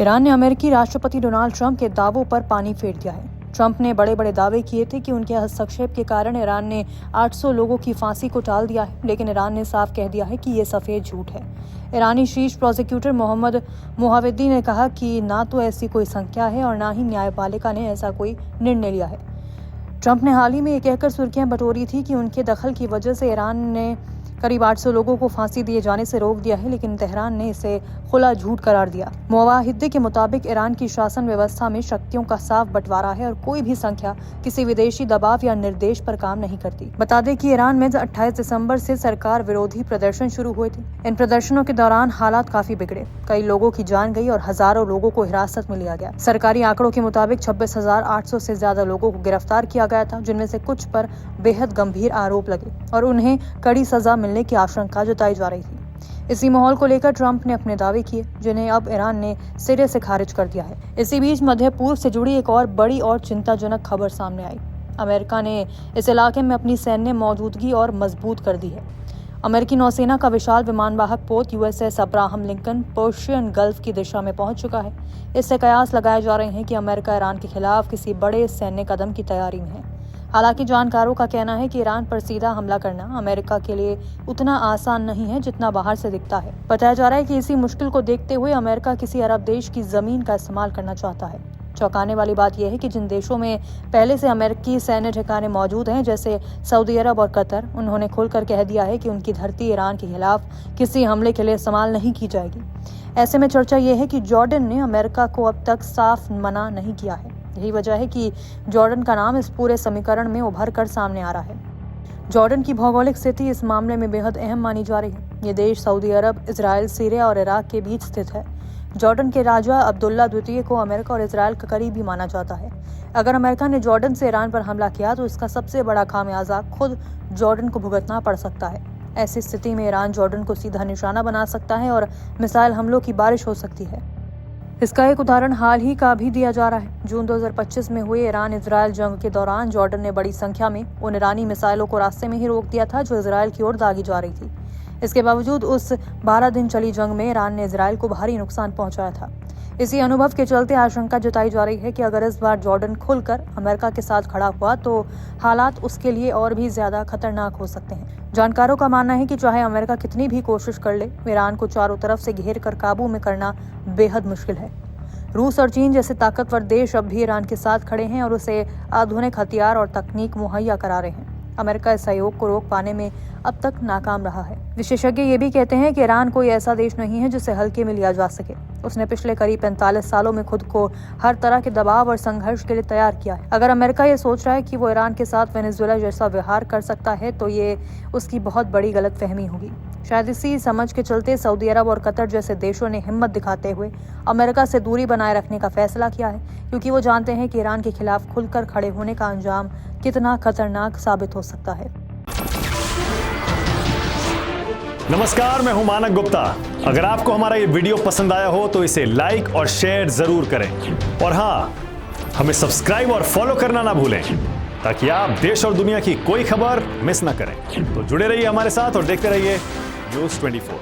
Iran ने अमेरिकी राष्ट्रपति डोनाल्ड ट्रंप के दावों पर पानी फेर दिया है। ट्रंप ने बड़े बड़े दावे किए थे कि उनके हस्तक्षेप के कारण ईरान ने 800 लोगों की फांसी को टाल दिया है, लेकिन ईरान ने साफ कह दिया है कि ये सफेद झूठ है। ईरानी शीर्ष प्रोसिक्यूटर मोहम्मद मोहावेद्दी ने कहा कि ना तो ऐसी कोई संख्या है और ना ही न्यायपालिका ने ऐसा कोई निर्णय लिया है। ट्रंप ने हाल ही में ये कहकर सुर्खियां बटोरी थी कि उनके दखल की वजह से ईरान ने करीब 800 लोगों को फांसी दिए जाने से रोक दिया है, लेकिन तेहरान ने इसे खुला झूठ करार दिया। मोवाहिद्दी के मुताबिक ईरान की शासन व्यवस्था में शक्तियों का साफ बंटवारा है और कोई भी संख्या किसी विदेशी दबाव या निर्देश पर काम नहीं करती। बता दें कि ईरान में 28 दिसंबर से सरकार विरोधी प्रदर्शन शुरू हुए थे। इन प्रदर्शनों के दौरान हालात काफी बिगड़े, कई लोगों की जान गई और हजारों लोगों को हिरासत में लिया गया। सरकारी आंकड़ों के मुताबिक 26,800 से ज्यादा लोगों को गिरफ्तार किया गया था, जिनमें से कुछ पर बेहद गंभीर आरोप लगे और उन्हें कड़ी सजा मिलने की आशंका जताई जा रही थी। इसी माहौल को लेकर ट्रंप ने अपने दावे किए, जिन्हें अब ईरान ने सिरे से खारिज कर दिया है। इसी बीच मध्य पूर्व से जुड़ी एक और बड़ी और चिंताजनक खबर सामने आई। अमेरिका ने इस इलाके में अपनी सैन्य मौजूदगी और मजबूत कर दी है। अमेरिकी नौसेना का विशाल विमानवाहक पोत USS Abraham Lincoln Persian gulf की दिशा में पहुंच चुका है। इससे कयास लगाए जा रहे हैं कि अमेरिका ईरान के खिलाफ किसी बड़े सैन्य कदम की तैयारी में है। हालांकि जानकारों का कहना है कि ईरान पर सीधा हमला करना अमेरिका के लिए उतना आसान नहीं है जितना बाहर से दिखता है। बताया जा रहा है कि इसी मुश्किल को देखते हुए अमेरिका किसी अरब देश की जमीन का इस्तेमाल करना चाहता है। चौंकाने वाली बात यह है कि जिन देशों में पहले से अमेरिकी सैन्य ठिकाने मौजूद हैं, जैसे सऊदी अरब और कतर, उन्होंने खुलकर कह दिया है कि उनकी धरती ईरान के खिलाफ किसी हमले के लिए इस्तेमाल नहीं की जाएगी। ऐसे में चर्चा यह है कि जॉर्डन ने अमेरिका को अब तक साफ मना नहीं किया है। यही वजह है कि जॉर्डन का नाम इस पूरे समीकरण में उभर कर सामने आ रहा है। जॉर्डन की भौगोलिक स्थिति इस मामले में बेहद अहम मानी जा रही है। ये देश सऊदी अरब, इजराइल, सीरिया और इराक के बीच स्थित है। जॉर्डन के राजा अब्दुल्ला द्वितीय को अमेरिका और इजराइल का करीबी माना जाता है। अगर अमेरिका ने जॉर्डन से ईरान पर हमला किया तो इसका सबसे बड़ा खामियाजा खुद जॉर्डन को भुगतना पड़ सकता है। ऐसी स्थिति में ईरान जॉर्डन को सीधा निशाना बना सकता है और मिसाइल हमलों की बारिश हो सकती है। इसका एक उदाहरण हाल ही का भी दिया जा रहा है। जून 2025 में हुए ईरान इजराइल जंग के दौरान जॉर्डन ने बड़ी संख्या में उन ईरानी मिसाइलों को रास्ते में ही रोक दिया था जो इजराइल की ओर दागी जा रही थी। इसके बावजूद उस 12 दिन चली जंग में ईरान ने इजराइल को भारी नुकसान पहुंचाया था। इसी अनुभव के चलते आशंका जताई जा रही है कि अगर इस बार जॉर्डन खुलकर अमेरिका के साथ खड़ा हुआ तो हालात उसके लिए और भी ज्यादा खतरनाक हो सकते हैं। जानकारों का मानना है कि चाहे अमेरिका कितनी भी कोशिश कर ले, ईरान को चारों तरफ से घेर कर काबू में करना बेहद मुश्किल है। रूस और चीन जैसे ताकतवर देश अब भी ईरान के साथ खड़े हैं और उसे आधुनिक हथियार और तकनीक मुहैया करा रहे हैं। अमेरिका इस सहयोग को रोक पाने में अब तक नाकाम रहा है। विशेषज्ञ ये भी कहते हैं कि ईरान कोई ऐसा देश नहीं है जिसे हल्के में लिया जा सके। उसने पिछले करीब 45 सालों में खुद को हर तरह के दबाव और संघर्ष के लिए तैयार किया है। अगर अमेरिका ये सोच रहा है कि वो ईरान के साथ वेनेजुएला जैसा व्यवहार कर सकता है तो ये उसकी बहुत बड़ी गलतफहमी होगी। शायद इसी समझ के चलते सऊदी अरब और कतर जैसे देशों ने हिम्मत दिखाते हुए अमेरिका से दूरी बनाए रखने का फैसला किया है, क्योंकि वो जानते हैं कि ईरान के खिलाफ खुलकर खड़े होने का अंजाम कितना खतरनाक साबित हो सकता है। नमस्कार, मैं हूं मानक गुप्ता। अगर आपको हमारा ये वीडियो पसंद आया हो तो इसे लाइक और शेयर जरूर करें और हाँ, हमें सब्सक्राइब और फॉलो करना ना भूलें ताकि आप देश और दुनिया की कोई खबर मिस ना करें। तो जुड़े रहिए हमारे साथ और देखते रहिए न्यूज़ 24।